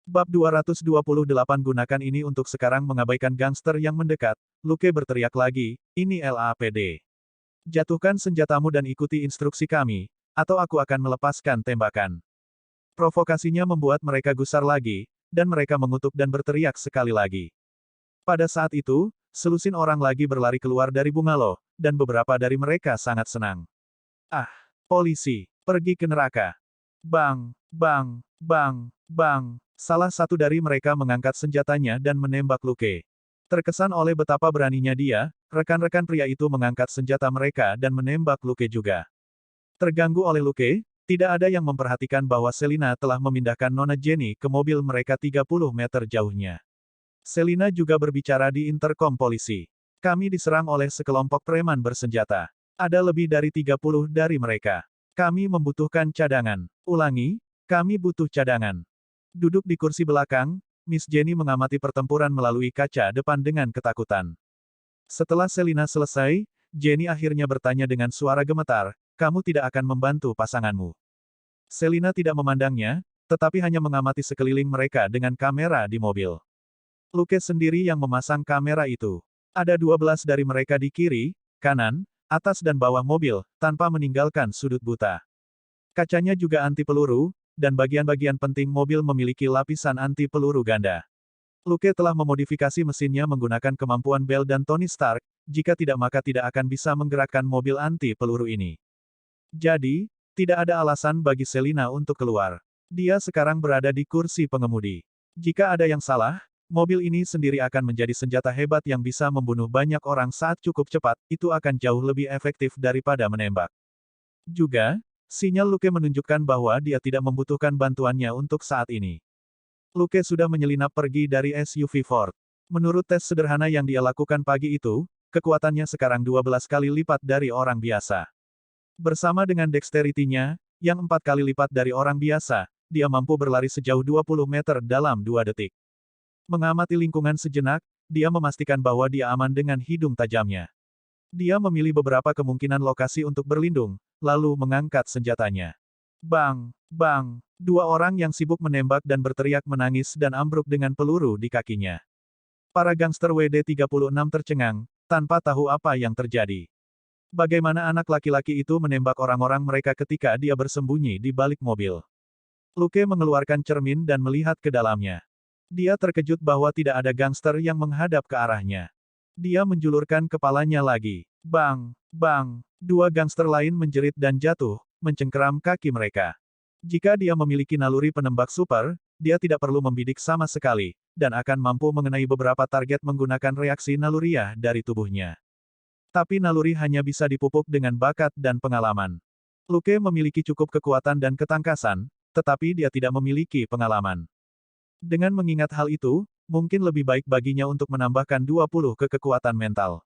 Bab 228 gunakan ini untuk sekarang mengabaikan gangster yang mendekat. Luke berteriak lagi, ini LAPD. Jatuhkan senjatamu dan ikuti instruksi kami, atau aku akan melepaskan tembakan. Provokasinya membuat mereka gusar lagi, dan mereka mengutuk dan berteriak sekali lagi. Pada saat itu, selusin orang lagi berlari keluar dari bungalow, dan beberapa dari mereka sangat senang. Ah, polisi, pergi ke neraka. Bang, bang, bang, bang. Salah satu dari mereka mengangkat senjatanya dan menembak Luke. Terkesan oleh betapa beraninya dia, rekan-rekan pria itu mengangkat senjata mereka dan menembak Luke juga. Terganggu oleh Luke, tidak ada yang memperhatikan bahwa Selina telah memindahkan Nona Jenny ke mobil mereka 30 meter jauhnya. Selina juga berbicara di interkom polisi. Kami diserang oleh sekelompok preman bersenjata. Ada lebih dari 30 dari mereka. Kami membutuhkan cadangan. Ulangi, kami butuh cadangan. Duduk di kursi belakang, Miss Jenny mengamati pertempuran melalui kaca depan dengan ketakutan. Setelah Selina selesai, Jenny akhirnya bertanya dengan suara gemetar, kamu tidak akan membantu pasanganmu. Selina tidak memandangnya, tetapi hanya mengamati sekeliling mereka dengan kamera di mobil. Luke sendiri yang memasang kamera itu. Ada 12 dari mereka di kiri, kanan, atas dan bawah mobil, tanpa meninggalkan sudut buta. Kacanya juga anti peluru, dan bagian-bagian penting mobil memiliki lapisan anti peluru ganda. Luke telah memodifikasi mesinnya menggunakan kemampuan Bell dan Tony Stark, jika tidak maka tidak akan bisa menggerakkan mobil anti peluru ini. Jadi, tidak ada alasan bagi Selina untuk keluar. Dia sekarang berada di kursi pengemudi. Jika ada yang salah, mobil ini sendiri akan menjadi senjata hebat yang bisa membunuh banyak orang saat cukup cepat, itu akan jauh lebih efektif daripada menembak. Juga, sinyal Luke menunjukkan bahwa dia tidak membutuhkan bantuannya untuk saat ini. Luke sudah menyelinap pergi dari SUV Ford. Menurut tes sederhana yang dia lakukan pagi itu, kekuatannya sekarang 12 kali lipat dari orang biasa. Bersama dengan dexterity-nya, yang 4 kali lipat dari orang biasa, dia mampu berlari sejauh 20 meter dalam 2 detik. Mengamati lingkungan sejenak, dia memastikan bahwa dia aman dengan hidung tajamnya. Dia memilih beberapa kemungkinan lokasi untuk berlindung, lalu mengangkat senjatanya. Bang, bang, dua orang yang sibuk menembak dan berteriak menangis dan ambruk dengan peluru di kakinya. Para gangster WD-36 tercengang, tanpa tahu apa yang terjadi. Bagaimana anak laki-laki itu menembak orang-orang mereka ketika dia bersembunyi di balik mobil. Luke mengeluarkan cermin dan melihat ke dalamnya. Dia terkejut bahwa tidak ada gangster yang menghadap ke arahnya. Dia menjulurkan kepalanya lagi. Bang, bang, dua gangster lain menjerit dan jatuh, mencengkeram kaki mereka. Jika dia memiliki naluri penembak super, dia tidak perlu membidik sama sekali, dan akan mampu mengenai beberapa target menggunakan reaksi naluriah dari tubuhnya. Tapi naluri hanya bisa dipupuk dengan bakat dan pengalaman. Luke memiliki cukup kekuatan dan ketangkasan, tetapi dia tidak memiliki pengalaman. Dengan mengingat hal itu, mungkin lebih baik baginya untuk menambahkan 20 ke kekuatan mental.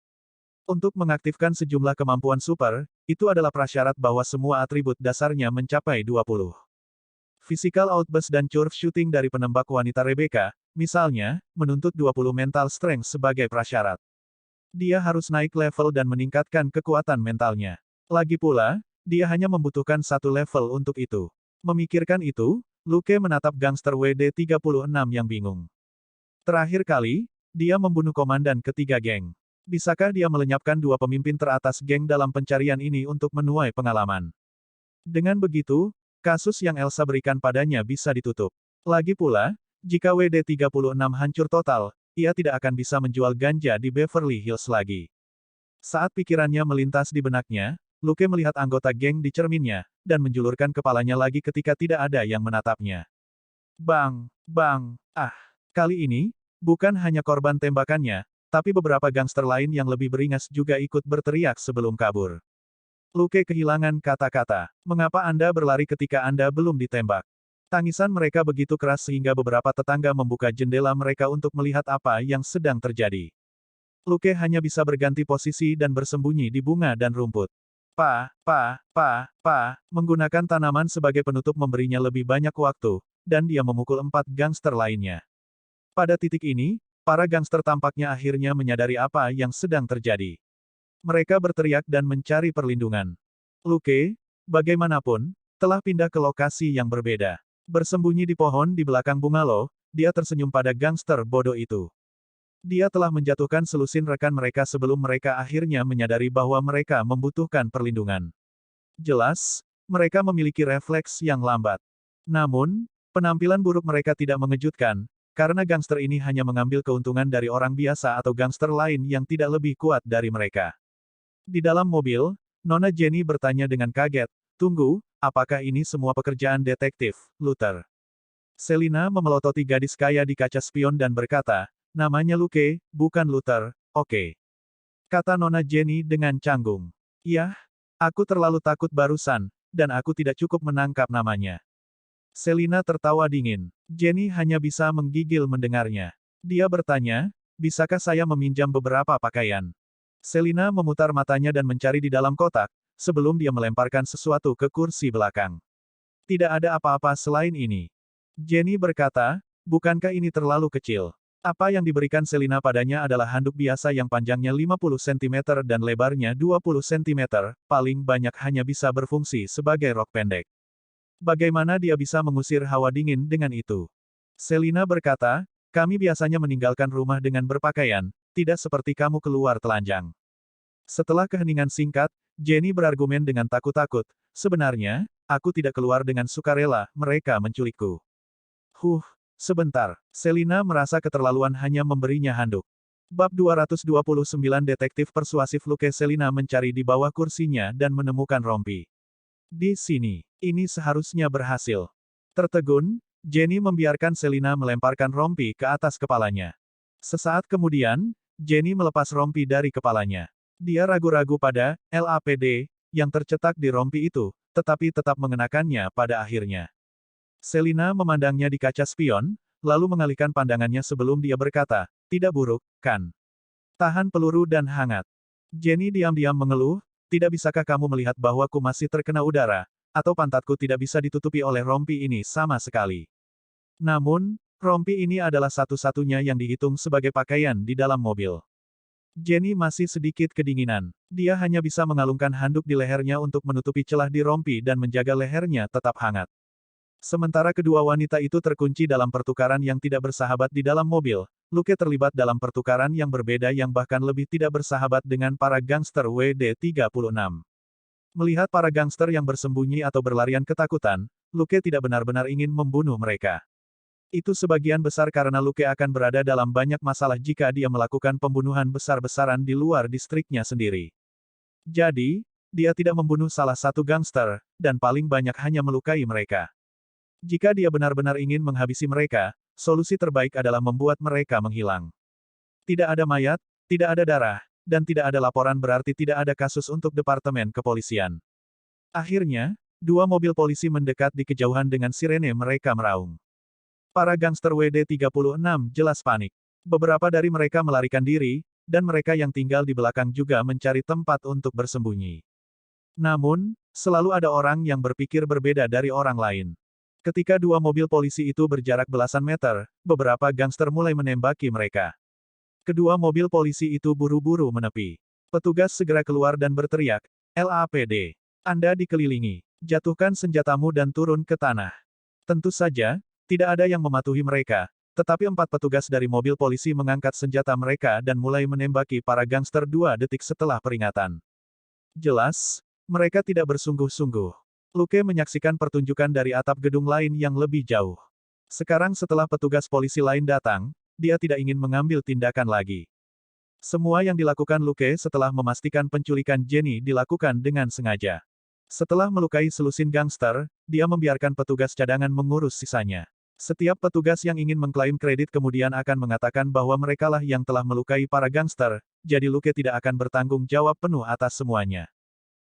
Untuk mengaktifkan sejumlah kemampuan super, itu adalah prasyarat bahwa semua atribut dasarnya mencapai 20. Physical outburst dan curve shooting dari penembak wanita Rebecca, misalnya, menuntut 20 mental strength sebagai prasyarat. Dia harus naik level dan meningkatkan kekuatan mentalnya. Lagi pula, dia hanya membutuhkan satu level untuk itu. Memikirkan itu, Luke menatap gangster WD-36 yang bingung. Terakhir kali, dia membunuh komandan ketiga geng. Bisakah dia melenyapkan dua pemimpin teratas geng dalam pencarian ini untuk menuai pengalaman? Dengan begitu, kasus yang Elsa berikan padanya bisa ditutup. Lagi pula, jika WD-36 hancur total, ia tidak akan bisa menjual ganja di Beverly Hills lagi. Saat pikirannya melintas di benaknya, Luke melihat anggota geng di cerminnya, dan menjulurkan kepalanya lagi ketika tidak ada yang menatapnya. Bang, bang, ah. Kali ini, bukan hanya korban tembakannya, tapi beberapa gangster lain yang lebih beringas juga ikut berteriak sebelum kabur. Luke kehilangan kata-kata. Mengapa Anda berlari ketika Anda belum ditembak? Tangisan mereka begitu keras sehingga beberapa tetangga membuka jendela mereka untuk melihat apa yang sedang terjadi. Luke hanya bisa berganti posisi dan bersembunyi di bunga dan rumput. Menggunakan tanaman sebagai penutup memberinya lebih banyak waktu, dan dia memukul 4 gangster lainnya. Pada titik ini, para gangster tampaknya akhirnya menyadari apa yang sedang terjadi. Mereka berteriak dan mencari perlindungan. Luke, bagaimanapun, telah pindah ke lokasi yang berbeda. Bersembunyi di pohon di belakang bungalow, dia tersenyum pada gangster bodoh itu. Dia telah menjatuhkan selusin rekan mereka sebelum mereka akhirnya menyadari bahwa mereka membutuhkan perlindungan. Jelas, mereka memiliki refleks yang lambat. Namun, penampilan buruk mereka tidak mengejutkan, karena gangster ini hanya mengambil keuntungan dari orang biasa atau gangster lain yang tidak lebih kuat dari mereka. Di dalam mobil, Nona Jenny bertanya dengan kaget, "Tunggu, apakah ini semua pekerjaan detektif, Luther?" Selina memelototi gadis kaya di kaca spion dan berkata, "Namanya Luke, bukan Luther, oke?" Kata Nona Jenny dengan canggung. "Yah, aku terlalu takut barusan, dan aku tidak cukup menangkap namanya." Selina tertawa dingin. Jenny hanya bisa menggigil mendengarnya. Dia bertanya, "Bisakah saya meminjam beberapa pakaian?" Selina memutar matanya dan mencari di dalam kotak, sebelum dia melemparkan sesuatu ke kursi belakang. "Tidak ada apa-apa selain ini." Jenny berkata, "Bukankah ini terlalu kecil?" Apa yang diberikan Selina padanya adalah handuk biasa yang panjangnya 50 cm dan lebarnya 20 cm, paling banyak hanya bisa berfungsi sebagai rok pendek. Bagaimana dia bisa mengusir hawa dingin dengan itu? Selina berkata, "Kami biasanya meninggalkan rumah dengan berpakaian, tidak seperti kamu keluar telanjang." Setelah keheningan singkat, Jenny berargumen dengan takut-takut, "Sebenarnya, aku tidak keluar dengan sukarela, mereka menculikku." Sebentar. Selina merasa keterlaluan hanya memberinya handuk. Bab 229 Detektif Persuasif Luke. Selina mencari di bawah kursinya dan menemukan rompi. Di sini. Ini seharusnya berhasil. Tertegun, Jenny membiarkan Selina melemparkan rompi ke atas kepalanya. Sesaat kemudian, Jenny melepas rompi dari kepalanya. Dia ragu-ragu pada LAPD yang tercetak di rompi itu, tetapi tetap mengenakannya pada akhirnya. Selina memandangnya di kaca spion, lalu mengalihkan pandangannya sebelum dia berkata, "Tidak buruk, kan? Tahan peluru dan hangat." Jenny diam-diam mengeluh, "Tidak bisakah kamu melihat bahwa ku masih terkena udara, atau pantatku tidak bisa ditutupi oleh rompi ini sama sekali?" Namun, rompi ini adalah satu-satunya yang dihitung sebagai pakaian di dalam mobil. Jenny masih sedikit kedinginan. Dia hanya bisa mengalungkan handuk di lehernya untuk menutupi celah di rompi dan menjaga lehernya tetap hangat. Sementara kedua wanita itu terkunci dalam pertukaran yang tidak bersahabat di dalam mobil, Luke terlibat dalam pertukaran yang berbeda yang bahkan lebih tidak bersahabat dengan para gangster WD-36. Melihat para gangster yang bersembunyi atau berlarian ketakutan, Luke tidak benar-benar ingin membunuh mereka. Itu sebagian besar karena Luke akan berada dalam banyak masalah jika dia melakukan pembunuhan besar-besaran di luar distriknya sendiri. Jadi, dia tidak membunuh salah satu gangster, dan paling banyak hanya melukai mereka. Jika dia benar-benar ingin menghabisi mereka, solusi terbaik adalah membuat mereka menghilang. Tidak ada mayat, tidak ada darah, dan tidak ada laporan berarti tidak ada kasus untuk Departemen Kepolisian. Akhirnya, dua mobil polisi mendekat di kejauhan dengan sirene mereka meraung. Para gangster WD-36 jelas panik. Beberapa dari mereka melarikan diri, dan mereka yang tinggal di belakang juga mencari tempat untuk bersembunyi. Namun, selalu ada orang yang berpikir berbeda dari orang lain. Ketika dua mobil polisi itu berjarak belasan meter, beberapa gangster mulai menembaki mereka. Kedua mobil polisi itu buru-buru menepi. Petugas segera keluar dan berteriak, "LAPD. Anda dikelilingi. Jatuhkan senjatamu dan turun ke tanah." Tentu saja, tidak ada yang mematuhi mereka, tetapi 4 petugas dari mobil polisi mengangkat senjata mereka dan mulai menembaki para gangster 2 detik setelah peringatan. Jelas, mereka tidak bersungguh-sungguh. Luke menyaksikan pertunjukan dari atap gedung lain yang lebih jauh. Sekarang setelah petugas polisi lain datang, dia tidak ingin mengambil tindakan lagi. Semua yang dilakukan Luke setelah memastikan penculikan Jenny dilakukan dengan sengaja. Setelah melukai selusin gangster, dia membiarkan petugas cadangan mengurus sisanya. Setiap petugas yang ingin mengklaim kredit kemudian akan mengatakan bahwa merekalah yang telah melukai para gangster, jadi Luke tidak akan bertanggung jawab penuh atas semuanya.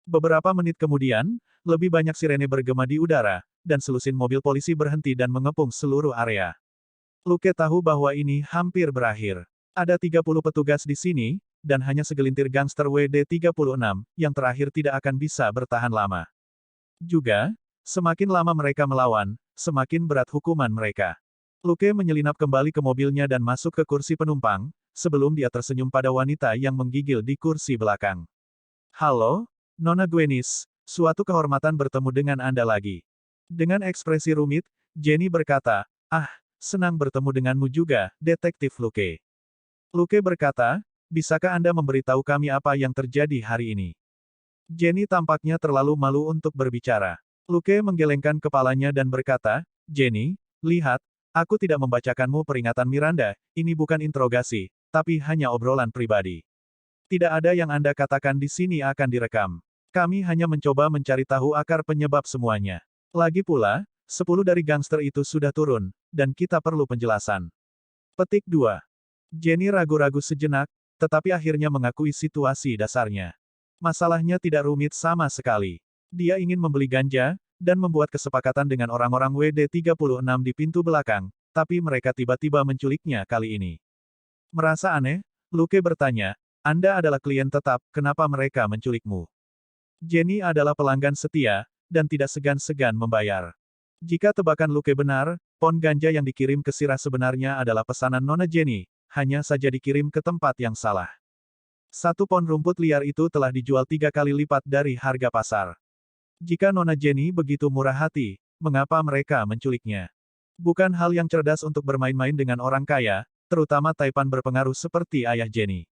Beberapa menit kemudian, lebih banyak sirene bergema di udara, dan selusin mobil polisi berhenti dan mengepung seluruh area. Luke tahu bahwa ini hampir berakhir. Ada 30 petugas di sini, dan hanya segelintir gangster WD-36, yang terakhir tidak akan bisa bertahan lama. Juga, semakin lama mereka melawan, semakin berat hukuman mereka. Luke menyelinap kembali ke mobilnya dan masuk ke kursi penumpang, sebelum dia tersenyum pada wanita yang menggigil di kursi belakang. "Halo, Nona Gwenis, suatu kehormatan bertemu dengan Anda lagi." Dengan ekspresi rumit, Jenny berkata, senang bertemu denganmu juga, Detektif Luke. Luke berkata, bisakah Anda memberitahu kami apa yang terjadi hari ini? Jenny tampaknya terlalu malu untuk berbicara. Luke menggelengkan kepalanya dan berkata, Jenny, lihat, aku tidak membacakanmu peringatan Miranda, ini bukan interogasi, tapi hanya obrolan pribadi. Tidak ada yang Anda katakan di sini akan direkam. Kami hanya mencoba mencari tahu akar penyebab semuanya. Lagi pula, 10 dari gangster itu sudah turun, dan kita perlu penjelasan. Petik 2. Jenny ragu-ragu sejenak, tetapi akhirnya mengakui situasi dasarnya. Masalahnya tidak rumit sama sekali. Dia ingin membeli ganja, dan membuat kesepakatan dengan orang-orang WD-36 di pintu belakang, tapi mereka tiba-tiba menculiknya kali ini. Merasa aneh, Luke bertanya, Anda adalah klien tetap, kenapa mereka menculikmu? Jenny adalah pelanggan setia, dan tidak segan-segan membayar. Jika tebakan Luke benar, pon ganja yang dikirim ke Sirah sebenarnya adalah pesanan Nona Jenny, hanya saja dikirim ke tempat yang salah. 1 pon rumput liar itu telah dijual 3 kali lipat dari harga pasar. Jika Nona Jenny begitu murah hati, mengapa mereka menculiknya? Bukan hal yang cerdas untuk bermain-main dengan orang kaya, terutama taipan berpengaruh seperti ayah Jenny.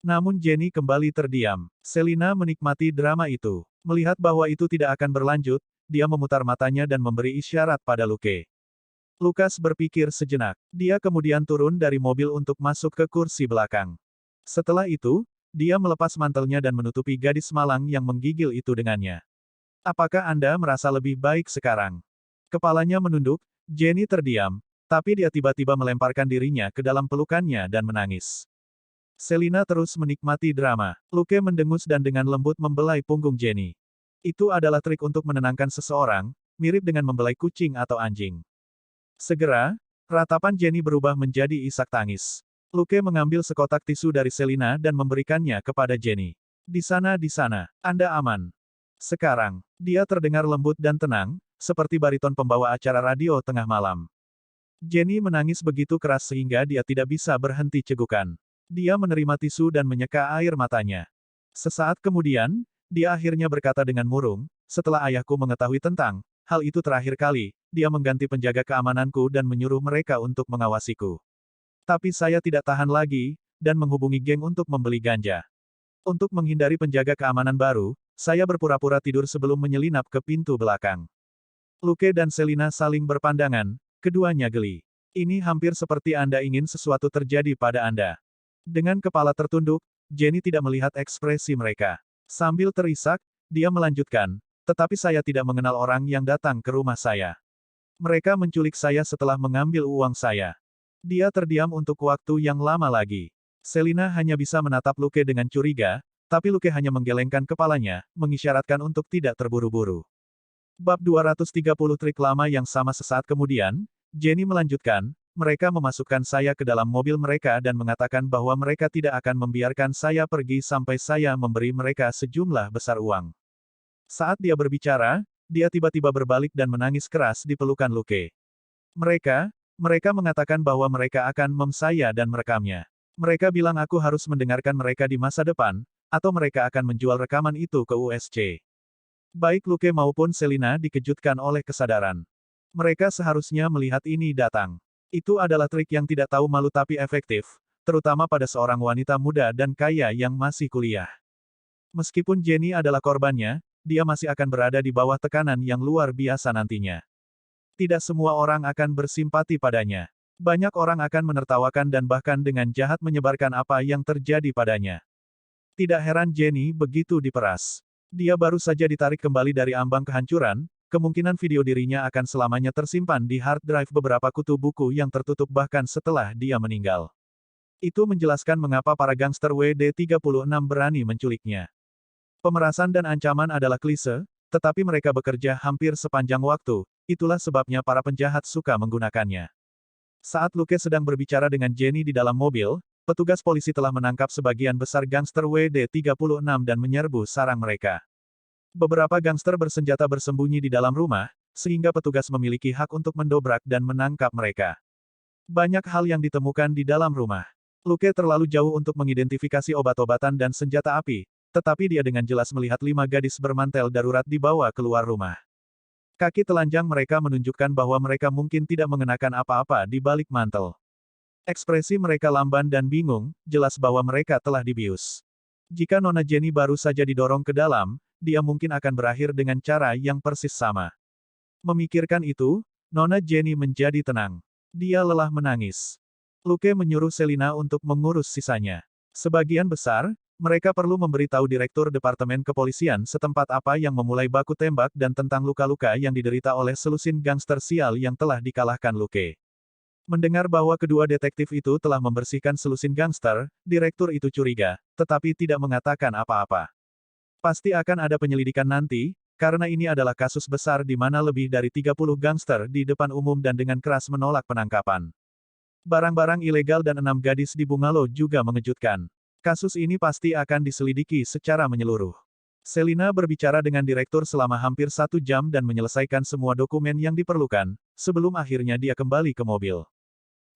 Namun Jenny kembali terdiam. Selina menikmati drama itu. Melihat bahwa itu tidak akan berlanjut, dia memutar matanya dan memberi isyarat pada Luke. Lukas berpikir sejenak. Dia kemudian turun dari mobil untuk masuk ke kursi belakang. Setelah itu, dia melepas mantelnya dan menutupi gadis malang yang menggigil itu dengannya. Apakah Anda merasa lebih baik sekarang? Kepalanya menunduk, Jenny terdiam, tapi dia tiba-tiba melemparkan dirinya ke dalam pelukannya dan menangis. Selina terus menikmati drama. Luke mendengus dan dengan lembut membelai punggung Jenny. Itu adalah trik untuk menenangkan seseorang, mirip dengan membelai kucing atau anjing. Segera, ratapan Jenny berubah menjadi isak tangis. Luke mengambil sekotak tisu dari Selina dan memberikannya kepada Jenny. Di sana, Anda aman. Sekarang, dia terdengar lembut dan tenang, seperti bariton pembawa acara radio tengah malam. Jenny menangis begitu keras sehingga dia tidak bisa berhenti cegukan. Dia menerima tisu dan menyeka air matanya. Sesaat kemudian, dia akhirnya berkata dengan murung, setelah ayahku mengetahui tentang hal itu terakhir kali, dia mengganti penjaga keamananku dan menyuruh mereka untuk mengawasiku. Tapi saya tidak tahan lagi, dan menghubungi geng untuk membeli ganja. Untuk menghindari penjaga keamanan baru, saya berpura-pura tidur sebelum menyelinap ke pintu belakang. Luke dan Selina saling berpandangan, keduanya geli. Ini hampir seperti Anda ingin sesuatu terjadi pada Anda. Dengan kepala tertunduk, Jenny tidak melihat ekspresi mereka. Sambil terisak, dia melanjutkan, tetapi saya tidak mengenal orang yang datang ke rumah saya. Mereka menculik saya setelah mengambil uang saya. Dia terdiam untuk waktu yang lama lagi. Selina hanya bisa menatap Luke dengan curiga, tapi Luke hanya menggelengkan kepalanya, mengisyaratkan untuk tidak terburu-buru. Bab 230 trik lama yang sama. Sesaat kemudian, Jenny melanjutkan, mereka memasukkan saya ke dalam mobil mereka dan mengatakan bahwa mereka tidak akan membiarkan saya pergi sampai saya memberi mereka sejumlah besar uang. Saat dia berbicara, dia tiba-tiba berbalik dan menangis keras di pelukan Luke. Mereka mengatakan bahwa mereka akan saya dan merekamnya. Mereka bilang aku harus mendengarkan mereka di masa depan, atau mereka akan menjual rekaman itu ke USC. Baik Luke maupun Selina dikejutkan oleh kesadaran. Mereka seharusnya melihat ini datang. Itu adalah trik yang tidak tahu malu tapi efektif, terutama pada seorang wanita muda dan kaya yang masih kuliah. Meskipun Jenny adalah korbannya, dia masih akan berada di bawah tekanan yang luar biasa nantinya. Tidak semua orang akan bersimpati padanya. Banyak orang akan menertawakan dan bahkan dengan jahat menyebarkan apa yang terjadi padanya. Tidak heran Jenny begitu diperas. Dia baru saja ditarik kembali dari ambang kehancuran, kemungkinan video dirinya akan selamanya tersimpan di hard drive beberapa kutu buku yang tertutup bahkan setelah dia meninggal. Itu menjelaskan mengapa para gangster WD-36 berani menculiknya. Pemerasan dan ancaman adalah klise, tetapi mereka bekerja hampir sepanjang waktu, itulah sebabnya para penjahat suka menggunakannya. Saat Luke sedang berbicara dengan Jenny di dalam mobil, petugas polisi telah menangkap sebagian besar gangster WD-36 dan menyerbu sarang mereka. Beberapa gangster bersenjata bersembunyi di dalam rumah, sehingga petugas memiliki hak untuk mendobrak dan menangkap mereka. Banyak hal yang ditemukan di dalam rumah. Luke terlalu jauh untuk mengidentifikasi obat-obatan dan senjata api, tetapi dia dengan jelas melihat 5 gadis bermantel darurat dibawa keluar rumah. Kaki telanjang mereka menunjukkan bahwa mereka mungkin tidak mengenakan apa-apa di balik mantel. Ekspresi mereka lamban dan bingung, jelas bahwa mereka telah dibius. Jika Nona Jenny baru saja didorong ke dalam, dia mungkin akan berakhir dengan cara yang persis sama. Memikirkan itu, Nona Jenny menjadi tenang. Dia lelah menangis. Luke menyuruh Selina untuk mengurus sisanya. Sebagian besar, mereka perlu memberitahu Direktur Departemen Kepolisian setempat apa yang memulai baku tembak dan tentang luka-luka yang diderita oleh selusin gangster sial yang telah dikalahkan Luke. Mendengar bahwa kedua detektif itu telah membersihkan selusin gangster, direktur itu curiga, tetapi tidak mengatakan apa-apa. Pasti akan ada penyelidikan nanti, karena ini adalah kasus besar di mana lebih dari 30 gangster di depan umum dan dengan keras menolak penangkapan. Barang-barang ilegal dan 6 gadis di bungalow juga mengejutkan. Kasus ini pasti akan diselidiki secara menyeluruh. Selina berbicara dengan direktur selama hampir 1 jam dan menyelesaikan semua dokumen yang diperlukan, sebelum akhirnya dia kembali ke mobil.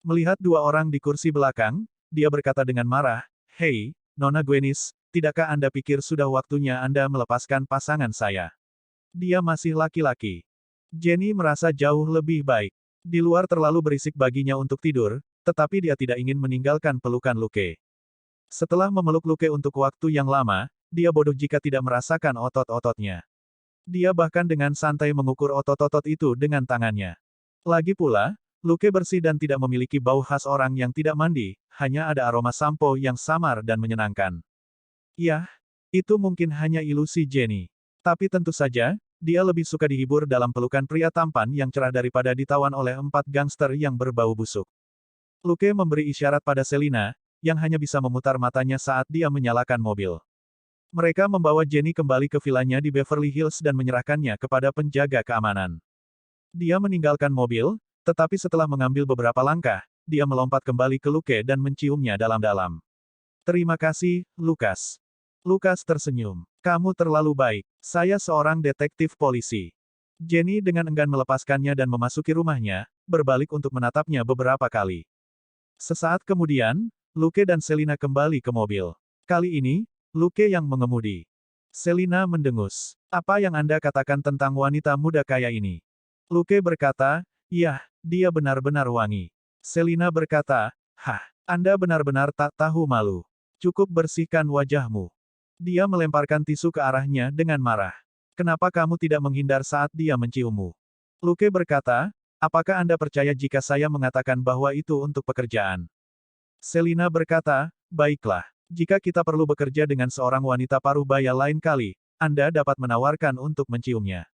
Melihat 2 orang di kursi belakang, dia berkata dengan marah, "Hei, Nona Gwenis, tidakkah Anda pikir sudah waktunya Anda melepaskan pasangan saya? Dia masih laki-laki." Jenny merasa jauh lebih baik. Di luar terlalu berisik baginya untuk tidur, tetapi dia tidak ingin meninggalkan pelukan Luke. Setelah memeluk Luke untuk waktu yang lama, dia bodoh jika tidak merasakan otot-ototnya. Dia bahkan dengan santai mengukur otot-otot itu dengan tangannya. Lagi pula, Luke bersih dan tidak memiliki bau khas orang yang tidak mandi, hanya ada aroma sampo yang samar dan menyenangkan. Yah, itu mungkin hanya ilusi Jenny. Tapi tentu saja, dia lebih suka dihibur dalam pelukan pria tampan yang cerah daripada ditawan oleh 4 gangster yang berbau busuk. Luke memberi isyarat pada Selina, yang hanya bisa memutar matanya saat dia menyalakan mobil. Mereka membawa Jenny kembali ke vilanya di Beverly Hills dan menyerahkannya kepada penjaga keamanan. Dia meninggalkan mobil, tetapi setelah mengambil beberapa langkah, dia melompat kembali ke Luke dan menciumnya dalam-dalam. "Terima kasih, Lukas." Lukas tersenyum. "Kamu terlalu baik. Saya seorang detektif polisi." Jenny dengan enggan melepaskannya dan memasuki rumahnya, berbalik untuk menatapnya beberapa kali. Sesaat kemudian, Luke dan Selina kembali ke mobil. Kali ini, Luke yang mengemudi. Selina mendengus. "Apa yang Anda katakan tentang wanita muda kaya ini?" Luke berkata, "Yah, dia benar-benar wangi." Selina berkata, "Hah, Anda benar-benar tak tahu malu. Cukup bersihkan wajahmu." Dia melemparkan tisu ke arahnya dengan marah. "Kenapa kamu tidak menghindar saat dia menciummu?" Luke berkata, "Apakah Anda percaya jika saya mengatakan bahwa itu untuk pekerjaan?" Selina berkata, "Baiklah. Jika kita perlu bekerja dengan seorang wanita paruh baya lain kali, Anda dapat menawarkan untuk menciumnya."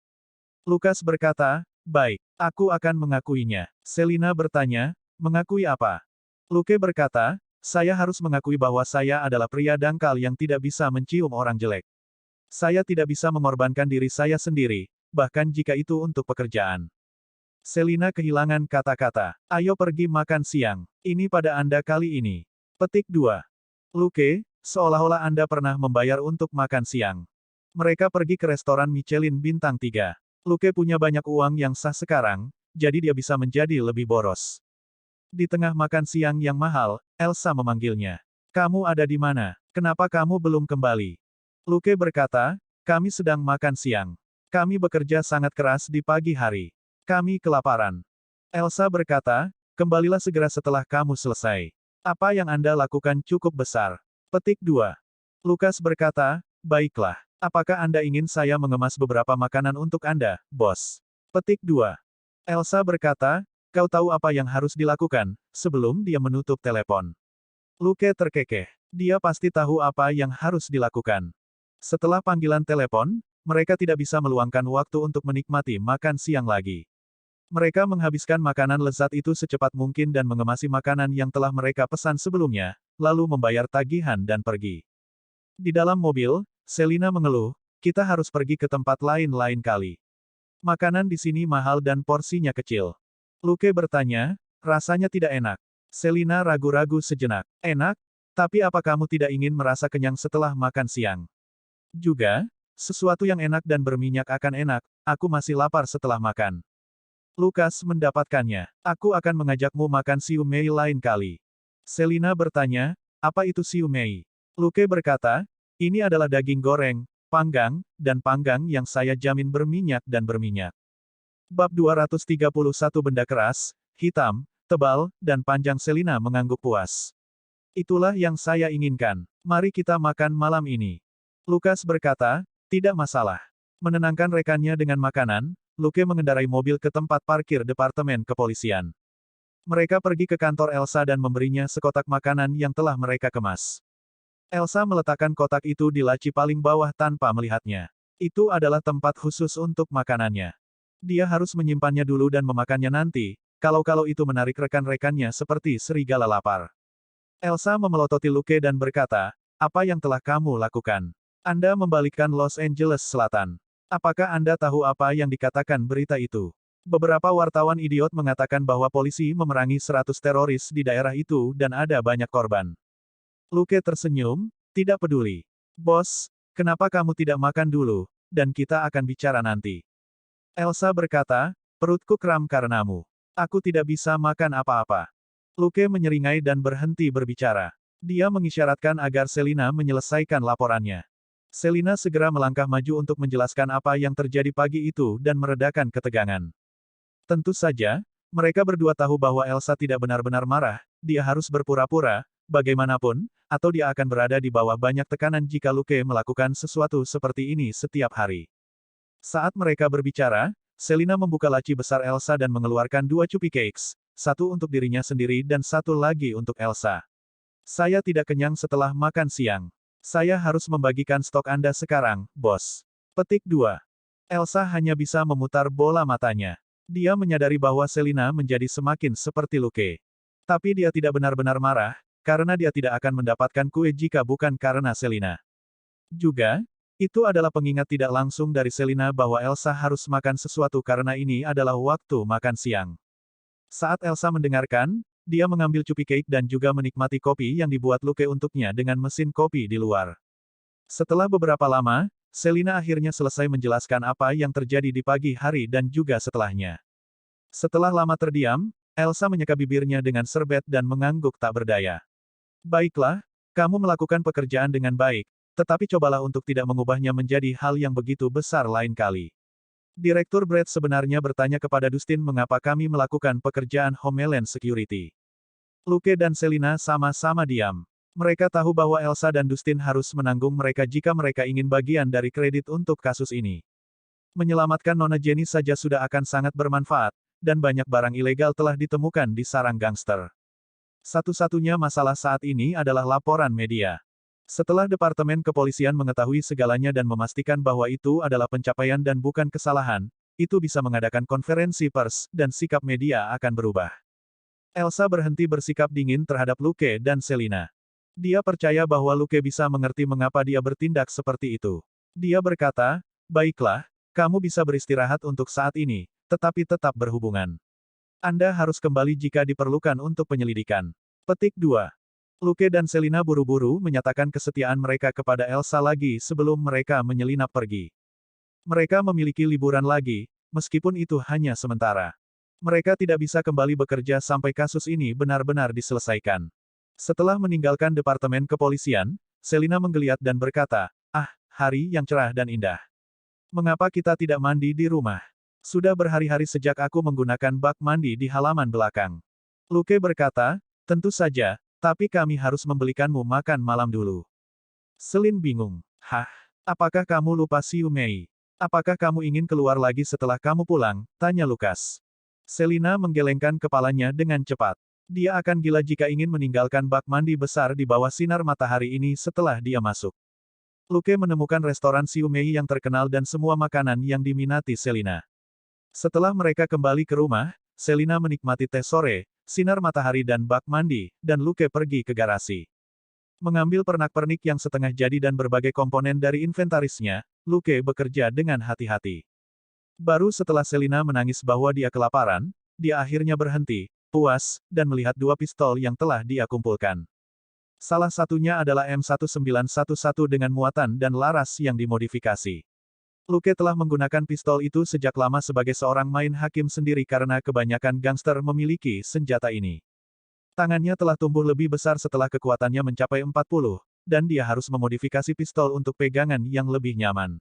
Lukas berkata, "Baik, aku akan mengakuinya." Selina bertanya, "Mengakui apa?" Luke berkata, "Saya harus mengakui bahwa saya adalah pria dangkal yang tidak bisa mencium orang jelek. Saya tidak bisa mengorbankan diri saya sendiri, bahkan jika itu untuk pekerjaan." Selina kehilangan kata-kata. "Ayo pergi makan siang. Ini pada Anda kali ini." Petik 2. Luke, seolah-olah Anda pernah membayar untuk makan siang. Mereka pergi ke restoran Michelin bintang 3. Luke punya banyak uang yang sah sekarang, jadi dia bisa menjadi lebih boros. Di tengah makan siang yang mahal, Elsa memanggilnya. "Kamu ada di mana? Kenapa kamu belum kembali?" Luke berkata, "Kami sedang makan siang. Kami bekerja sangat keras di pagi hari. Kami kelaparan." Elsa berkata, "Kembalilah segera setelah kamu selesai. Apa yang Anda lakukan cukup besar." Petik 2. Lukas berkata, "Baiklah. Apakah Anda ingin saya mengemas beberapa makanan untuk Anda, bos?" Petik 2. Elsa berkata, "Kau tahu apa yang harus dilakukan," sebelum dia menutup telepon. Luke terkekeh. Dia pasti tahu apa yang harus dilakukan. Setelah panggilan telepon, mereka tidak bisa meluangkan waktu untuk menikmati makan siang lagi. Mereka menghabiskan makanan lezat itu secepat mungkin dan mengemasi makanan yang telah mereka pesan sebelumnya, lalu membayar tagihan dan pergi. Di dalam mobil, Selina mengeluh, "Kita harus pergi ke tempat lain lain kali. Makanan di sini mahal dan porsinya kecil." Luke bertanya, "Rasanya tidak enak?" Selina ragu-ragu sejenak. "Enak? Tapi apa kamu tidak ingin merasa kenyang setelah makan siang? Juga, sesuatu yang enak dan berminyak akan enak, aku masih lapar setelah makan." Lukas mendapatkannya. "Aku akan mengajakmu makan siumai lain kali." Selina bertanya, "Apa itu siumai?" Luke berkata, "Ini adalah daging goreng, panggang, dan panggang yang saya jamin berminyak dan berminyak." Bab 231 Benda keras, hitam, tebal, dan panjang. Selina mengangguk puas. Itulah yang saya inginkan. Mari kita makan malam ini. Lukas berkata, tidak masalah. Menenangkan rekannya dengan makanan, Luke mengendarai mobil ke tempat parkir departemen kepolisian. Mereka pergi ke kantor Elsa dan memberinya sekotak makanan yang telah mereka kemas. Elsa meletakkan kotak itu di laci paling bawah tanpa melihatnya. Itu adalah tempat khusus untuk makanannya. Dia harus menyimpannya dulu dan memakannya nanti, kalau itu menarik rekan-rekannya seperti serigala lapar. Elsa memelototi Luke dan berkata, apa yang telah kamu lakukan? Anda membalikkan Los Angeles Selatan. Apakah Anda tahu apa yang dikatakan berita itu? Beberapa wartawan idiot mengatakan bahwa polisi memerangi 100 teroris di daerah itu dan ada banyak korban. Luke tersenyum, tidak peduli. Bos, kenapa kamu tidak makan dulu, dan kita akan bicara nanti. Elsa berkata, perutku kram karenamu. Aku tidak bisa makan apa-apa. Luke menyeringai dan berhenti berbicara. Dia mengisyaratkan agar Selina menyelesaikan laporannya. Selina segera melangkah maju untuk menjelaskan apa yang terjadi pagi itu dan meredakan ketegangan. Tentu saja, mereka berdua tahu bahwa Elsa tidak benar-benar marah, dia harus berpura-pura, bagaimanapun, atau dia akan berada di bawah banyak tekanan jika Luke melakukan sesuatu seperti ini setiap hari. Saat mereka berbicara, Selina membuka laci besar Elsa dan mengeluarkan 2 cupi cakes, satu untuk dirinya sendiri dan satu lagi untuk Elsa. Saya tidak kenyang setelah makan siang. Saya harus membagikan stok Anda sekarang, bos. Petik 2. Elsa hanya bisa memutar bola matanya. Dia menyadari bahwa Selina menjadi semakin seperti Luke. Tapi dia tidak benar-benar marah, karena dia tidak akan mendapatkan kue jika bukan karena Selina. Juga, itu adalah pengingat tidak langsung dari Selina bahwa Elsa harus makan sesuatu karena ini adalah waktu makan siang. Saat Elsa mendengarkan, dia mengambil cupi cake dan juga menikmati kopi yang dibuat Luke untuknya dengan mesin kopi di luar. Setelah beberapa lama, Selina akhirnya selesai menjelaskan apa yang terjadi di pagi hari dan juga setelahnya. Setelah lama terdiam, Elsa menyeka bibirnya dengan serbet dan mengangguk tak berdaya. Baiklah, kamu melakukan pekerjaan dengan baik, tetapi cobalah untuk tidak mengubahnya menjadi hal yang begitu besar lain kali. Direktur Brett sebenarnya bertanya kepada Dustin mengapa kami melakukan pekerjaan Homeland Security. Luke dan Selina sama-sama diam. Mereka tahu bahwa Elsa dan Dustin harus menanggung mereka jika mereka ingin bagian dari kredit untuk kasus ini. Menyelamatkan Nona Jenny saja sudah akan sangat bermanfaat, dan banyak barang ilegal telah ditemukan di sarang gangster. Satu-satunya masalah saat ini adalah laporan media. Setelah Departemen Kepolisian mengetahui segalanya dan memastikan bahwa itu adalah pencapaian dan bukan kesalahan, itu bisa mengadakan konferensi pers, dan sikap media akan berubah. Elsa berhenti bersikap dingin terhadap Luke dan Selina. Dia percaya bahwa Luke bisa mengerti mengapa dia bertindak seperti itu. Dia berkata, baiklah, kamu bisa beristirahat untuk saat ini, tetapi tetap berhubungan. Anda harus kembali jika diperlukan untuk penyelidikan. Petik 2. Luke dan Selina buru-buru menyatakan kesetiaan mereka kepada Elsa lagi sebelum mereka menyelinap pergi. Mereka memiliki liburan lagi, meskipun itu hanya sementara. Mereka tidak bisa kembali bekerja sampai kasus ini benar-benar diselesaikan. Setelah meninggalkan Departemen Kepolisian, Selina menggeliat dan berkata, ah, hari yang cerah dan indah. Mengapa kita tidak mandi di rumah? Sudah berhari-hari sejak aku menggunakan bak mandi di halaman belakang. Luke berkata, tentu saja, tapi kami harus membelikanmu makan malam dulu. Selin bingung. Hah? Apakah kamu lupa Siu Mei? Apakah kamu ingin keluar lagi setelah kamu pulang? Tanya Lukas. Selina menggelengkan kepalanya dengan cepat. Dia akan gila jika ingin meninggalkan bak mandi besar di bawah sinar matahari ini setelah dia masuk. Luke menemukan restoran Siu Mei yang terkenal dan semua makanan yang diminati Selina. Setelah mereka kembali ke rumah, Selina menikmati teh sore, sinar matahari dan bak mandi, dan Luke pergi ke garasi. Mengambil pernak-pernik yang setengah jadi dan berbagai komponen dari inventarisnya, Luke bekerja dengan hati-hati. Baru setelah Selina menangis bahwa dia kelaparan, dia akhirnya berhenti, puas, dan melihat 2 pistol yang telah dia kumpulkan. Salah satunya adalah M1911 dengan muatan dan laras yang dimodifikasi. Luke telah menggunakan pistol itu sejak lama sebagai seorang main hakim sendiri karena kebanyakan gangster memiliki senjata ini. Tangannya telah tumbuh lebih besar setelah kekuatannya mencapai 40, dan dia harus memodifikasi pistol untuk pegangan yang lebih nyaman.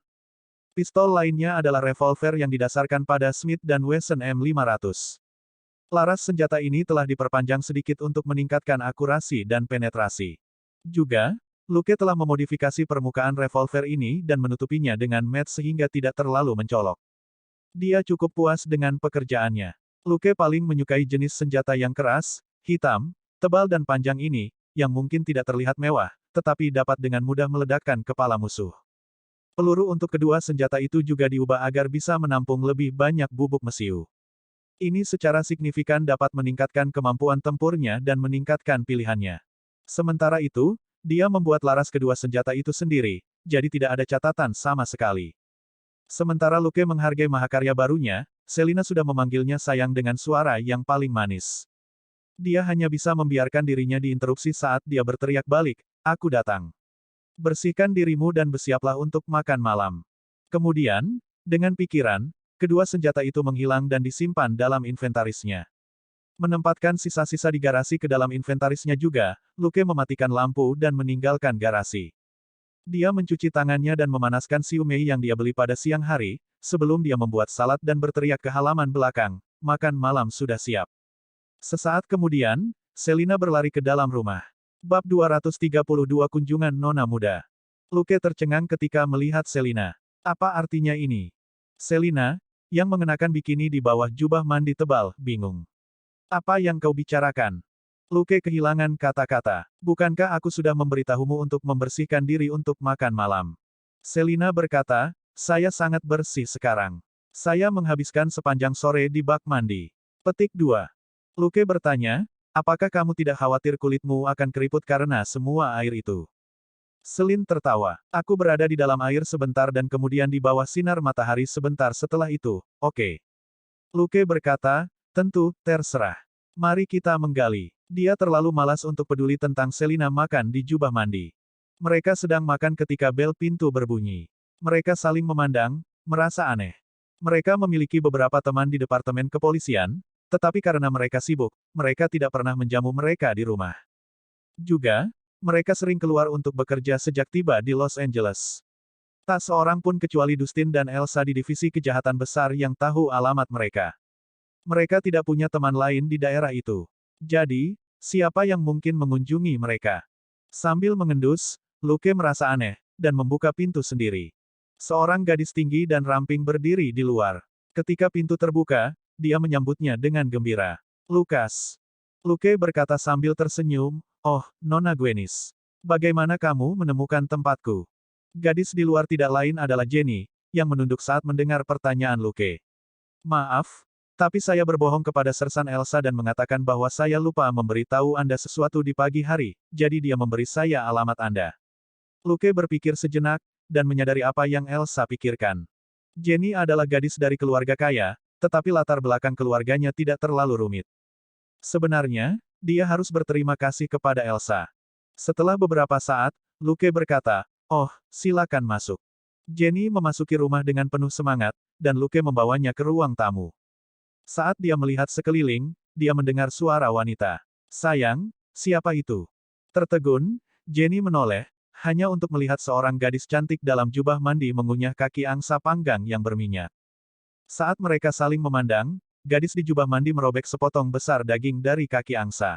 Pistol lainnya adalah revolver yang didasarkan pada Smith dan Wesson M500. Laras senjata ini telah diperpanjang sedikit untuk meningkatkan akurasi dan penetrasi. Juga, Luke telah memodifikasi permukaan revolver ini dan menutupinya dengan mat sehingga tidak terlalu mencolok. Dia cukup puas dengan pekerjaannya. Luke paling menyukai jenis senjata yang keras, hitam, tebal dan panjang ini, yang mungkin tidak terlihat mewah, tetapi dapat dengan mudah meledakkan kepala musuh. Peluru untuk kedua senjata itu juga diubah agar bisa menampung lebih banyak bubuk mesiu. Ini secara signifikan dapat meningkatkan kemampuan tempurnya dan meningkatkan pilihannya. Sementara itu, dia membuat laras kedua senjata itu sendiri, jadi tidak ada catatan sama sekali. Sementara Luke menghargai mahakarya barunya, Selina sudah memanggilnya sayang dengan suara yang paling manis. Dia hanya bisa membiarkan dirinya diinterupsi saat dia berteriak balik, "Aku datang. Bersihkan dirimu dan bersiaplah untuk makan malam." Kemudian, dengan pikiran, kedua senjata itu menghilang dan disimpan dalam inventarisnya. Menempatkan sisa-sisa di garasi ke dalam inventarisnya juga, Luke mematikan lampu dan meninggalkan garasi. Dia mencuci tangannya dan memanaskan siumai yang dia beli pada siang hari, sebelum dia membuat salad dan berteriak ke halaman belakang, "Makan malam sudah siap." Sesaat kemudian, Selina berlari ke dalam rumah. Bab 232 Kunjungan Nona Muda. Luke tercengang ketika melihat Selina. Apa artinya ini? Selina, yang mengenakan bikini di bawah jubah mandi tebal, bingung. "Apa yang kau bicarakan?" Luke kehilangan kata-kata. "Bukankah aku sudah memberitahumu untuk membersihkan diri untuk makan malam?" Selina berkata, "Saya sangat bersih sekarang. Saya menghabiskan sepanjang sore di bak mandi." Petik 2. Luke bertanya, "Apakah kamu tidak khawatir kulitmu akan keriput karena semua air itu?" Selin tertawa. "Aku berada di dalam air sebentar dan kemudian di bawah sinar matahari sebentar setelah itu, oke?" Luke berkata, "Tentu, terserah. Mari kita menggali." Dia terlalu malas untuk peduli tentang Selina makan di jubah mandi. Mereka sedang makan ketika bel pintu berbunyi. Mereka saling memandang, merasa aneh. Mereka memiliki beberapa teman di departemen kepolisian, tetapi karena mereka sibuk, mereka tidak pernah menjamu mereka di rumah. Juga, mereka sering keluar untuk bekerja sejak tiba di Los Angeles. Tak seorang pun kecuali Dustin dan Elsa di divisi kejahatan besar yang tahu alamat mereka. Mereka tidak punya teman lain di daerah itu. Jadi, siapa yang mungkin mengunjungi mereka? Sambil mengendus, Luke merasa aneh, dan membuka pintu sendiri. Seorang gadis tinggi dan ramping berdiri di luar. Ketika pintu terbuka, dia menyambutnya dengan gembira. "Lukas." Luke berkata sambil tersenyum, "Oh, Nona Gwenis. Bagaimana kamu menemukan tempatku?" Gadis di luar tidak lain adalah Jenny, yang menunduk saat mendengar pertanyaan Luke. "Maaf, tapi saya berbohong kepada Sersan Elsa dan mengatakan bahwa saya lupa memberitahu Anda sesuatu di pagi hari, jadi dia memberi saya alamat Anda." Luke berpikir sejenak, dan menyadari apa yang Elsa pikirkan. Jenny adalah gadis dari keluarga kaya, tetapi latar belakang keluarganya tidak terlalu rumit. Sebenarnya, dia harus berterima kasih kepada Elsa. Setelah beberapa saat, Luke berkata, "Oh, silakan masuk." Jenny memasuki rumah dengan penuh semangat, dan Luke membawanya ke ruang tamu. Saat dia melihat sekeliling, dia mendengar suara wanita. "Sayang, siapa itu?" Tertegun, Jenny menoleh, hanya untuk melihat seorang gadis cantik dalam jubah mandi mengunyah kaki angsa panggang yang berminyak. Saat mereka saling memandang, gadis di jubah mandi merobek sepotong besar daging dari kaki angsa.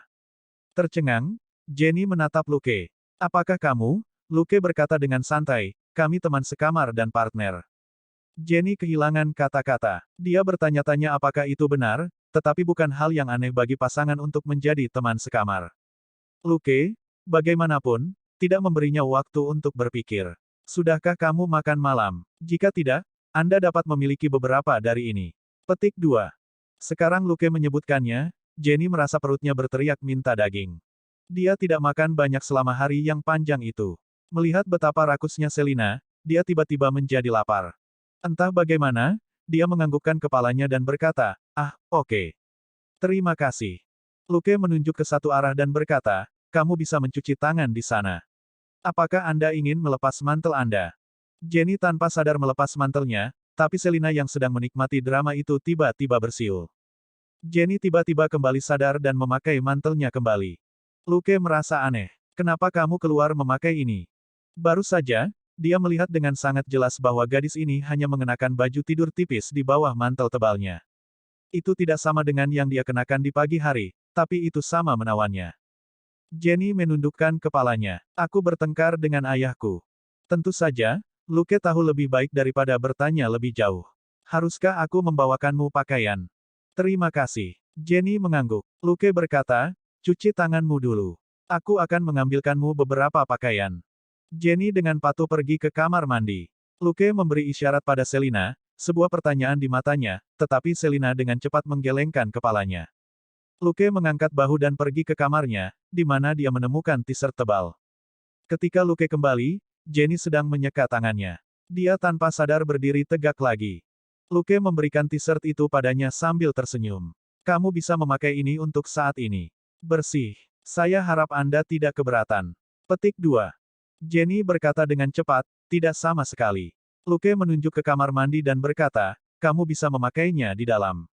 Tercengang, Jenny menatap Luke. "Apakah kamu?" Luke berkata dengan santai, "Kami teman sekamar dan partner." Jenny kehilangan kata-kata. Dia bertanya-tanya apakah itu benar, tetapi bukan hal yang aneh bagi pasangan untuk menjadi teman sekamar. Luke, bagaimanapun, tidak memberinya waktu untuk berpikir. "Sudahkah kamu makan malam? Jika tidak, Anda dapat memiliki beberapa dari ini." Petik 2. Sekarang Luke menyebutkannya, Jenny merasa perutnya berteriak minta daging. Dia tidak makan banyak selama hari yang panjang itu. Melihat betapa rakusnya Selina, dia tiba-tiba menjadi lapar. Entah bagaimana, dia menganggukkan kepalanya dan berkata, "Ah, oke. Terima kasih." Luke menunjuk ke satu arah dan berkata, "Kamu bisa mencuci tangan di sana. Apakah Anda ingin melepas mantel Anda?" Jenny tanpa sadar melepas mantelnya, tapi Selina yang sedang menikmati drama itu tiba-tiba bersiul. Jenny tiba-tiba kembali sadar dan memakai mantelnya kembali. Luke merasa aneh. "Kenapa kamu keluar memakai ini?" "Baru saja, Dia melihat dengan sangat jelas bahwa gadis ini hanya mengenakan baju tidur tipis di bawah mantel tebalnya. Itu tidak sama dengan yang dia kenakan di pagi hari, tapi itu sama menawannya. Jenny menundukkan kepalanya. Aku bertengkar dengan ayahku. Tentu saja, Luke tahu lebih baik daripada bertanya lebih jauh. Haruskah aku membawakanmu pakaian? Terima kasih. Jenny mengangguk. Luke berkata, cuci tanganmu dulu. Aku akan mengambilkanmu beberapa pakaian. Jenny dengan patuh pergi ke kamar mandi. Luke memberi isyarat pada Selina, sebuah pertanyaan di matanya, tetapi Selina dengan cepat menggelengkan kepalanya. Luke mengangkat bahu dan pergi ke kamarnya, di mana dia menemukan t-shirt tebal. Ketika Luke kembali, Jenny sedang menyeka tangannya. Dia tanpa sadar berdiri tegak lagi. Luke memberikan t-shirt itu padanya sambil tersenyum. Kamu bisa memakai ini untuk saat ini. Bersih. Saya harap Anda tidak keberatan. Petik 2. Jenny berkata dengan cepat, tidak sama sekali. Luke menunjuk ke kamar mandi dan berkata, kamu bisa memakainya di dalam.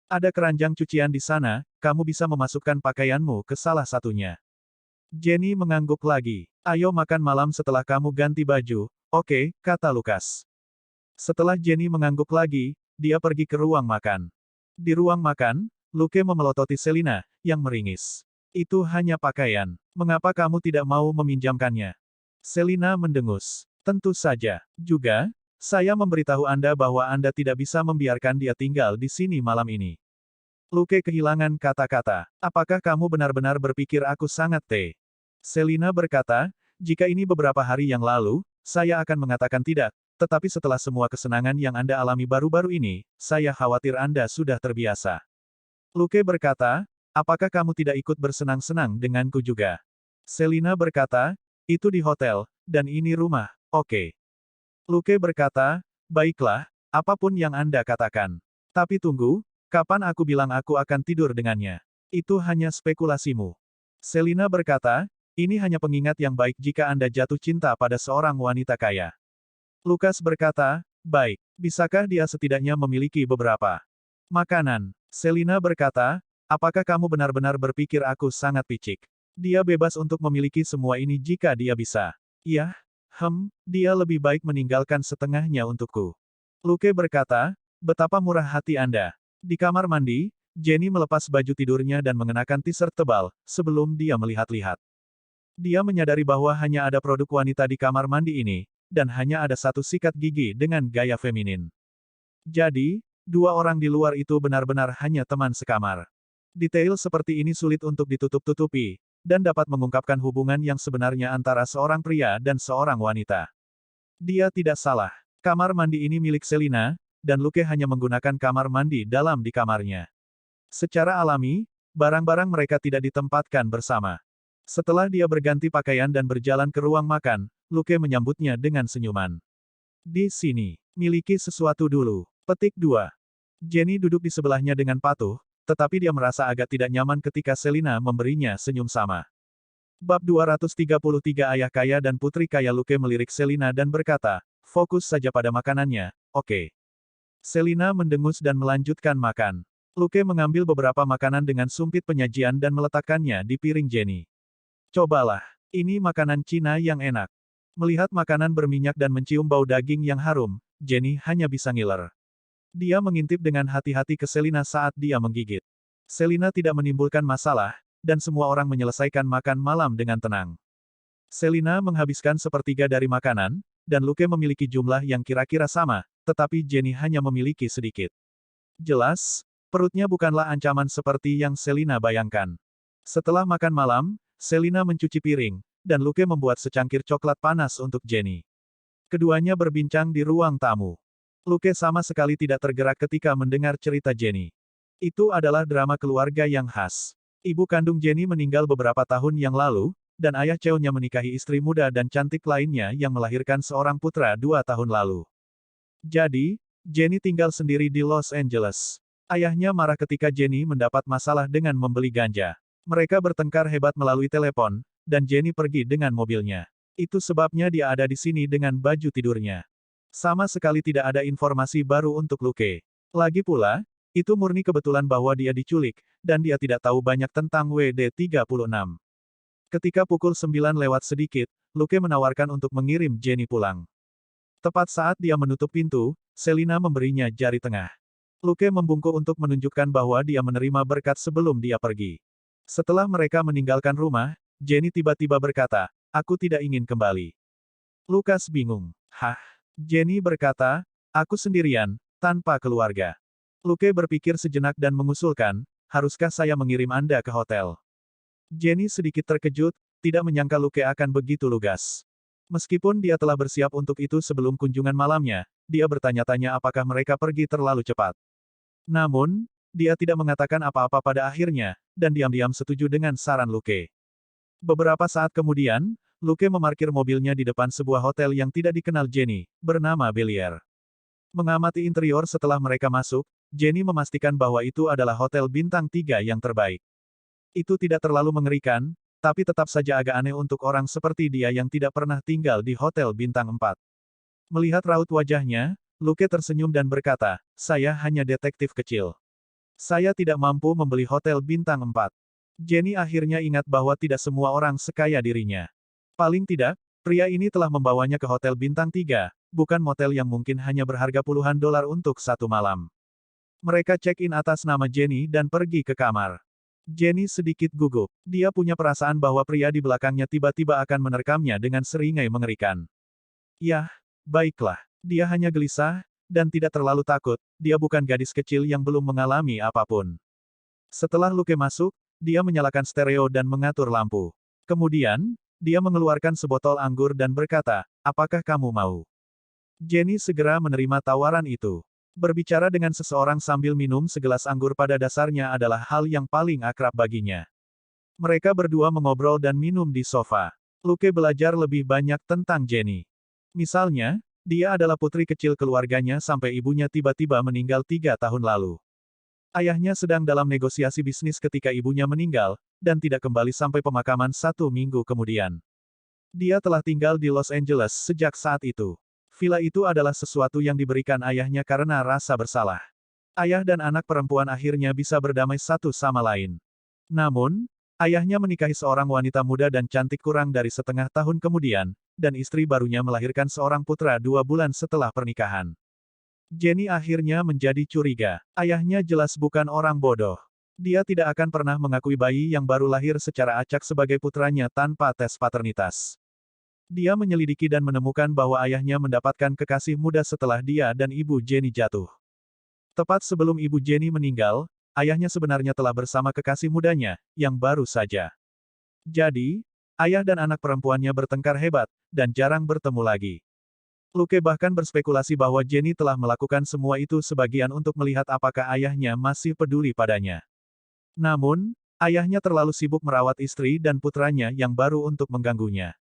Ada keranjang cucian di sana, kamu bisa memasukkan pakaianmu ke salah satunya. Jenny mengangguk lagi. Ayo makan malam setelah kamu ganti baju, oke, kata Lukas. Setelah Jenny mengangguk lagi, dia pergi ke ruang makan. Di ruang makan, Luke memelototi Selina, yang meringis. Itu hanya pakaian. Mengapa kamu tidak mau meminjamkannya? Selina mendengus. Tentu saja. Juga, saya memberitahu Anda bahwa Anda tidak bisa membiarkan dia tinggal di sini malam ini. Luke kehilangan kata-kata. Apakah kamu benar-benar berpikir aku sangat Selina berkata, jika ini beberapa hari yang lalu, saya akan mengatakan tidak, tetapi setelah semua kesenangan yang Anda alami baru-baru ini, saya khawatir Anda sudah terbiasa. Luke berkata, apakah kamu tidak ikut bersenang-senang denganku juga? Selina berkata, itu di hotel, dan ini rumah, oke. Luke berkata, baiklah, apapun yang Anda katakan. Tapi tunggu, kapan aku bilang aku akan tidur dengannya? Itu hanya spekulasimu. Selina berkata, ini hanya pengingat yang baik jika Anda jatuh cinta pada seorang wanita kaya. Lukas berkata, baik, bisakah dia setidaknya memiliki beberapa makanan? Selina berkata, apakah kamu benar-benar berpikir aku sangat picik? Dia bebas untuk memiliki semua ini jika dia bisa. Iya, dia lebih baik meninggalkan setengahnya untukku. Luke berkata, betapa murah hati Anda. Di kamar mandi, Jenny melepas baju tidurnya dan mengenakan t-shirt tebal, sebelum dia melihat-lihat. Dia menyadari bahwa hanya ada produk wanita di kamar mandi ini, dan hanya ada satu sikat gigi dengan gaya feminin. Jadi, dua orang di luar itu benar-benar hanya teman sekamar. Detail seperti ini sulit untuk ditutup-tutupi, dan dapat mengungkapkan hubungan yang sebenarnya antara seorang pria dan seorang wanita. Dia tidak salah. Kamar mandi ini milik Selina, dan Luke hanya menggunakan kamar mandi dalam di kamarnya. Secara alami, barang-barang mereka tidak ditempatkan bersama. Setelah dia berganti pakaian dan berjalan ke ruang makan, Luke menyambutnya dengan senyuman. Di sini, miliki sesuatu dulu. Petik 2. Jenny duduk di sebelahnya dengan patuh, tetapi dia merasa agak tidak nyaman ketika Selina memberinya senyum sama. Bab 233 Ayah Kaya dan Putri Kaya. Luke melirik Selina dan berkata, fokus saja pada makanannya, oke. Selina mendengus dan melanjutkan makan. Luke mengambil beberapa makanan dengan sumpit penyajian dan meletakkannya di piring Jenny. Cobalah, ini makanan Cina yang enak. Melihat makanan berminyak dan mencium bau daging yang harum, Jenny hanya bisa ngiler. Dia mengintip dengan hati-hati ke Selina saat dia menggigit. Selina tidak menimbulkan masalah, dan semua orang menyelesaikan makan malam dengan tenang. Selina menghabiskan sepertiga dari makanan, dan Luke memiliki jumlah yang kira-kira sama, tetapi Jenny hanya memiliki sedikit. Jelas, perutnya bukanlah ancaman seperti yang Selina bayangkan. Setelah makan malam, Selina mencuci piring, dan Luke membuat secangkir coklat panas untuk Jenny. Keduanya berbincang di ruang tamu. Luke sama sekali tidak tergerak ketika mendengar cerita Jenny. Itu adalah drama keluarga yang khas. Ibu kandung Jenny meninggal beberapa tahun yang lalu, dan ayah Cheonnya menikahi istri muda dan cantik lainnya yang melahirkan seorang putra 2 tahun lalu. Jadi, Jenny tinggal sendiri di Los Angeles. Ayahnya marah ketika Jenny mendapat masalah dengan membeli ganja. Mereka bertengkar hebat melalui telepon, dan Jenny pergi dengan mobilnya. Itu sebabnya dia ada di sini dengan baju tidurnya. Sama sekali tidak ada informasi baru untuk Luke. Lagi pula, itu murni kebetulan bahwa dia diculik, dan dia tidak tahu banyak tentang WD-36. Ketika pukul 9 lewat sedikit, Luke menawarkan untuk mengirim Jenny pulang. Tepat saat dia menutup pintu, Selina memberinya jari tengah. Luke membungkuk untuk menunjukkan bahwa dia menerima berkat sebelum dia pergi. Setelah mereka meninggalkan rumah, Jenny tiba-tiba berkata, "Aku tidak ingin kembali." Lukas bingung. "Hah?" Jenny berkata, "Aku sendirian, tanpa keluarga." Luke berpikir sejenak dan mengusulkan, "Haruskah saya mengirim Anda ke hotel?" Jenny sedikit terkejut, tidak menyangka Luke akan begitu lugas. Meskipun dia telah bersiap untuk itu sebelum kunjungan malamnya, dia bertanya-tanya apakah mereka pergi terlalu cepat. Namun, dia tidak mengatakan apa-apa pada akhirnya, dan diam-diam setuju dengan saran Luke. Beberapa saat kemudian, Luke memarkir mobilnya di depan sebuah hotel yang tidak dikenal Jenny, bernama Bellier. Mengamati interior setelah mereka masuk, Jenny memastikan bahwa itu adalah hotel bintang 3 yang terbaik. Itu tidak terlalu mengerikan, tapi tetap saja agak aneh untuk orang seperti dia yang tidak pernah tinggal di hotel bintang 4. Melihat raut wajahnya, Luke tersenyum dan berkata, "Saya hanya detektif kecil. Saya tidak mampu membeli hotel bintang 4. Jenny akhirnya ingat bahwa tidak semua orang sekaya dirinya. Paling tidak, pria ini telah membawanya ke hotel bintang 3, bukan motel yang mungkin hanya berharga puluhan dolar untuk satu malam. Mereka check-in atas nama Jenny dan pergi ke kamar. Jenny sedikit gugup. Dia punya perasaan bahwa pria di belakangnya tiba-tiba akan menerkamnya dengan seringai mengerikan. Yah, baiklah. Dia hanya gelisah, dan tidak terlalu takut, dia bukan gadis kecil yang belum mengalami apapun. Setelah Luke masuk, dia menyalakan stereo dan mengatur lampu. Kemudian, dia mengeluarkan sebotol anggur dan berkata, "Apakah kamu mau?" Jenny segera menerima tawaran itu. Berbicara dengan seseorang sambil minum segelas anggur pada dasarnya adalah hal yang paling akrab baginya. Mereka berdua mengobrol dan minum di sofa. Luke belajar lebih banyak tentang Jenny. Misalnya, dia adalah putri kecil keluarganya sampai ibunya tiba-tiba meninggal 3 tahun lalu. Ayahnya sedang dalam negosiasi bisnis ketika ibunya meninggal, dan tidak kembali sampai pemakaman 1 minggu kemudian. Dia telah tinggal di Los Angeles sejak saat itu. Villa itu adalah sesuatu yang diberikan ayahnya karena rasa bersalah. Ayah dan anak perempuan akhirnya bisa berdamai satu sama lain. Namun, ayahnya menikahi seorang wanita muda dan cantik kurang dari setengah tahun kemudian, dan istri barunya melahirkan seorang putra 2 bulan setelah pernikahan. Jenny akhirnya menjadi curiga. Ayahnya jelas bukan orang bodoh. Dia tidak akan pernah mengakui bayi yang baru lahir secara acak sebagai putranya tanpa tes paternitas. Dia menyelidiki dan menemukan bahwa ayahnya mendapatkan kekasih muda setelah dia dan ibu Jenny jatuh. Tepat sebelum ibu Jenny meninggal, ayahnya sebenarnya telah bersama kekasih mudanya, yang baru saja. Jadi, ayah dan anak perempuannya bertengkar hebat, dan jarang bertemu lagi. Luke bahkan berspekulasi bahwa Jenny telah melakukan semua itu sebagian untuk melihat apakah ayahnya masih peduli padanya. Namun, ayahnya terlalu sibuk merawat istri dan putranya yang baru untuk mengganggunya.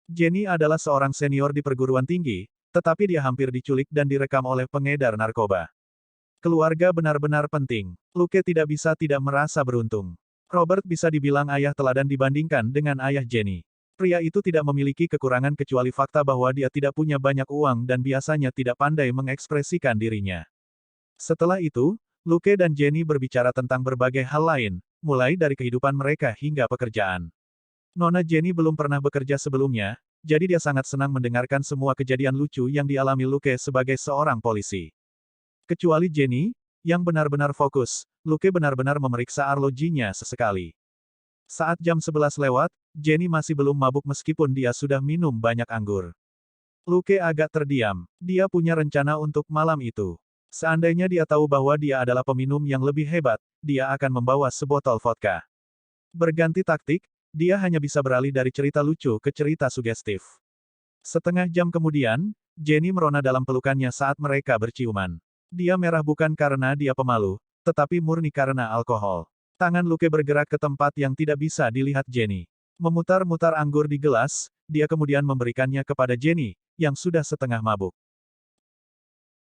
Jenny adalah seorang senior di perguruan tinggi, tetapi dia hampir diculik dan direkam oleh pengedar narkoba. Keluarga benar-benar penting. Luke tidak bisa tidak merasa beruntung. Robert bisa dibilang ayah teladan dibandingkan dengan ayah Jenny. Pria itu tidak memiliki kekurangan kecuali fakta bahwa dia tidak punya banyak uang dan biasanya tidak pandai mengekspresikan dirinya. Setelah itu, Luke dan Jenny berbicara tentang berbagai hal lain, mulai dari kehidupan mereka hingga pekerjaan. Nona Jenny belum pernah bekerja sebelumnya, jadi dia sangat senang mendengarkan semua kejadian lucu yang dialami Luke sebagai seorang polisi. Kecuali Jenny, yang benar-benar fokus, Luke benar-benar memeriksa arlojinya sesekali. Saat jam 11 lewat, Jenny masih belum mabuk meskipun dia sudah minum banyak anggur. Luke agak terdiam. Dia punya rencana untuk malam itu. Seandainya dia tahu bahwa dia adalah peminum yang lebih hebat, dia akan membawa sebotol vodka. Berganti taktik, dia hanya bisa beralih dari cerita lucu ke cerita sugestif. Setengah jam kemudian, Jenny merona dalam pelukannya saat mereka berciuman. Dia merah bukan karena dia pemalu, tetapi murni karena alkohol. Tangan Luke bergerak ke tempat yang tidak bisa dilihat Jenny. Memutar-mutar anggur di gelas, dia kemudian memberikannya kepada Jenny, yang sudah setengah mabuk.